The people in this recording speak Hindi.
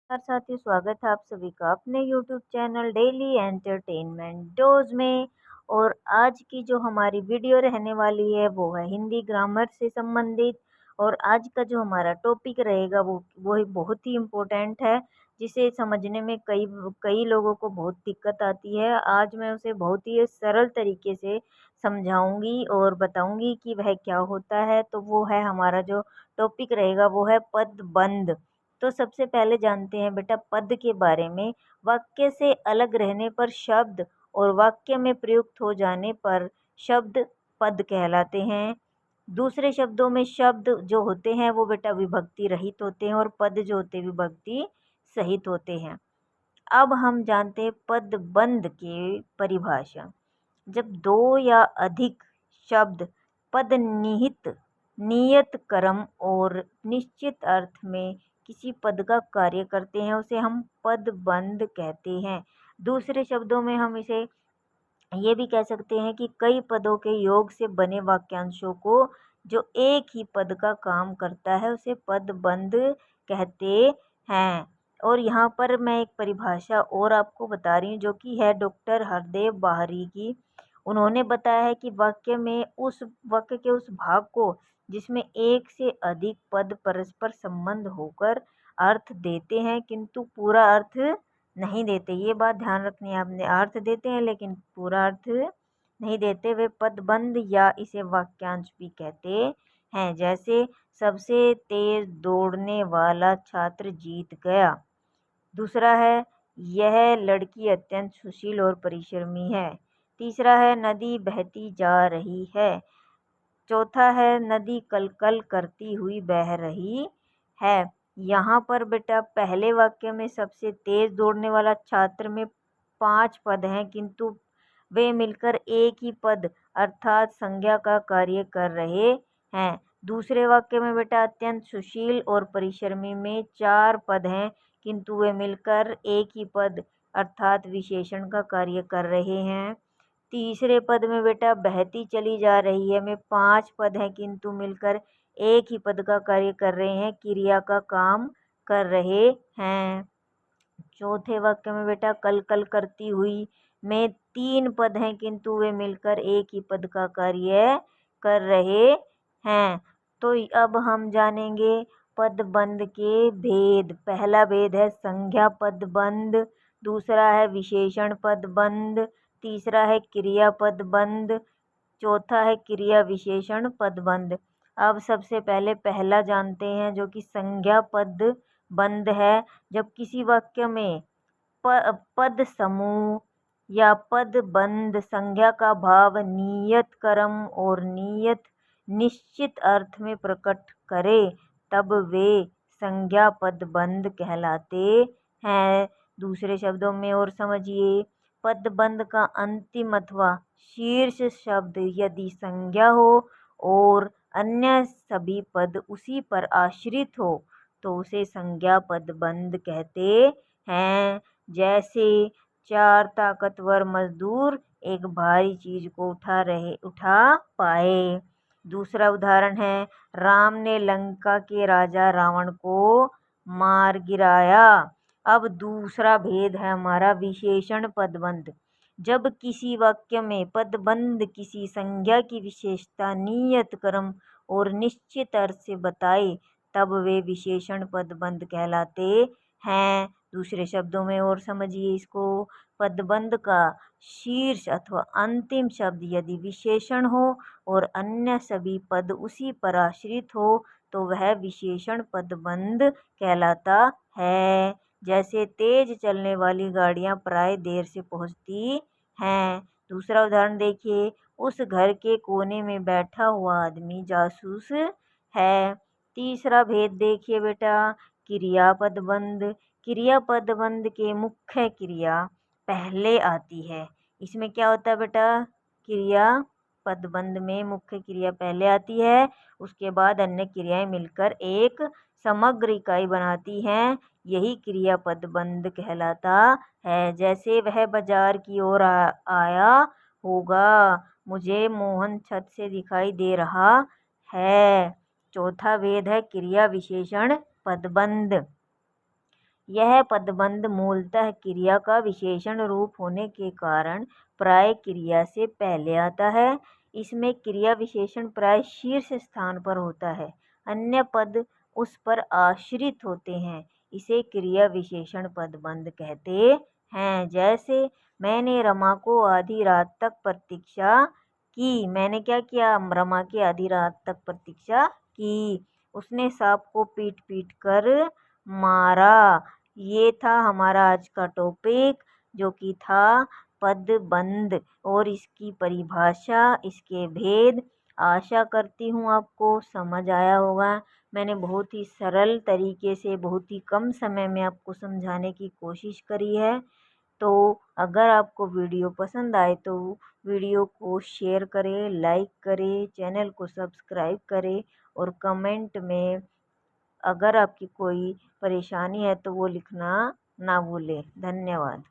नमस्कार साथियों, स्वागत है आप सभी का अपने YouTube channel daily entertainment dose में। और आज की जो हमारी वीडियो रहने वाली है वो है हिंदी ग्रामर से संबंधित। और आज का जो हमारा टॉपिक रहेगा वो ही बहुत ही इम्पोर्टेंट है, जिसे समझने में कई कई लोगों को बहुत दिक्कत आती है। आज मैं उसे बहुत ही सरल तरीके से समझाऊंगी और बताऊंगी कि वह क्या होता है। तो वो है हमारा जो टॉपिक रहेगा वो है पदबंध। तो सबसे पहले जानते हैं बेटा पद के बारे में। वाक्य से अलग रहने पर शब्द और वाक्य में प्रयुक्त हो जाने पर शब्द पद कहलाते हैं। दूसरे शब्दों में शब्द जो होते हैं वो बेटा विभक्ति रहित होते हैं और पद जो होते हैं विभक्ति सहित होते हैं। अब हम जानते हैं पदबंध की परिभाषा। जब दो या अधिक शब्द पद निहित नियत क्रम और निश्चित अर्थ में किसी पद का कार्य करते हैं उसे हम पदबंध कहते हैं। दूसरे शब्दों में हम इसे ये भी कह सकते हैं कि कई पदों के योग से बने वाक्यांशों को जो एक ही पद का काम करता है उसे पदबंध कहते हैं। और यहाँ पर मैं एक परिभाषा और आपको बता रही हूँ जो कि है डॉक्टर हरदेव बाहरी की। उन्होंने बताया है कि वाक्य के उस भाग को जिसमें एक से अधिक पद परस्पर संबंध होकर अर्थ देते हैं किंतु पूरा अर्थ नहीं देते। ये बात ध्यान रखनी है आपने, अर्थ देते हैं लेकिन पूरा अर्थ नहीं देते, वे पदबंध या इसे वाक्यांश भी कहते हैं। जैसे सबसे तेज दौड़ने वाला छात्र जीत गया। दूसरा है यह लड़की अत्यंत सुशील और परिश्रमी है। तीसरा है नदी बहती जा रही है। चौथा है नदी कल कल करती हुई बह रही है। यहाँ पर बेटा पहले वाक्य में सबसे तेज दौड़ने वाला छात्र में 5 पद हैं किंतु वे मिलकर एक ही पद अर्थात संज्ञा का कार्य कर रहे हैं। दूसरे वाक्य में बेटा अत्यंत सुशील और परिश्रमी में 4 पद हैं किंतु वे मिलकर एक ही पद अर्थात विशेषण का कार्य कर रहे हैं। तीसरे पद में बेटा बहती चली जा रही है में 5 पद हैं किंतु मिलकर एक ही पद का कार्य कर रहे हैं, क्रिया का काम कर रहे हैं। चौथे वाक्य में बेटा कल कल करती हुई में 3 पद हैं किंतु वे मिलकर एक ही पद का कार्य कर रहे हैं। तो अब हम जानेंगे पदबंध के भेद। पहला भेद है संज्ञा पदबंध, दूसरा है विशेषण पदबंध, तीसरा है क्रिया पदबंध, चौथा है क्रिया विशेषण पदबंध। अब सबसे पहले पहला जानते हैं जो कि संज्ञा पदबंध है। जब किसी वाक्य में पद समूह या पदबंध संज्ञा का भाव नियत क्रम और नियत निश्चित अर्थ में प्रकट करे तब वे संज्ञा पदबंध कहलाते हैं। दूसरे शब्दों में और समझिए, पदबंध का अंतिम अथवा शीर्ष शब्द यदि संज्ञा हो और अन्य सभी पद उसी पर आश्रित हो तो उसे संज्ञा पदबंध कहते हैं। जैसे 4 ताकतवर मजदूर एक भारी चीज को उठा पाए। दूसरा उदाहरण है राम ने लंका के राजा रावण को मार गिराया। अब दूसरा भेद है हमारा विशेषण पदबंध। जब किसी वाक्य में पदबंध किसी संज्ञा की विशेषता नियत क्रम और निश्चित अर्थ से बताए तब वे विशेषण पदबंध कहलाते हैं। दूसरे शब्दों में और समझिए इसको, पदबंध का शीर्ष अथवा अंतिम शब्द यदि विशेषण हो और अन्य सभी पद उसी पर आश्रित हो तो वह विशेषण पदबंध कहलाता है। जैसे तेज चलने वाली गाड़ियां प्राय देर से पहुंचती हैं। दूसरा उदाहरण देखिए, उस घर के कोने में बैठा हुआ आदमी जासूस है। तीसरा भेद देखिए बेटा, क्रिया पदबंध। क्रिया पदबंध के मुख्य क्रिया पहले आती है। इसमें क्या होता है बेटा, क्रिया पदबंध में मुख्य क्रिया पहले आती है, उसके बाद अन्य क्रियाएं मिलकर एक समग्र इकाई बनाती हैं। यही क्रिया पदबंध कहलाता है। जैसे वह बाजार की ओर आया होगा, मुझे मोहन छत से दिखाई दे रहा है। चौथा भेद है क्रिया विशेषण पदबंध। यह पदबंध मूलतः क्रिया का विशेषण रूप होने के कारण प्राय क्रिया से पहले आता है। इसमें क्रिया विशेषण प्राय शीर्ष स्थान पर होता है, अन्य पद उस पर आश्रित होते हैं। इसे क्रिया विशेषण पदबंध कहते हैं। जैसे मैंने रमा को आधी रात तक प्रतीक्षा की। मैंने क्या किया? रमा की आधी रात तक प्रतीक्षा की। उसने सांप को पीट पीट कर मारा। ये था हमारा आज का टॉपिक, जो कि था पदबंध और इसकी परिभाषा, इसके भेद। आशा करती हूँ आपको समझ आया होगा। मैंने बहुत ही सरल तरीके से, बहुत ही कम समय में आपको समझाने की कोशिश करी है। तो अगर आपको वीडियो पसंद आए तो वीडियो को शेयर करें, लाइक करें, चैनल को सब्सक्राइब करें और कमेंट में अगर आपकी कोई परेशानी है तो वो लिखना ना भूलें। धन्यवाद।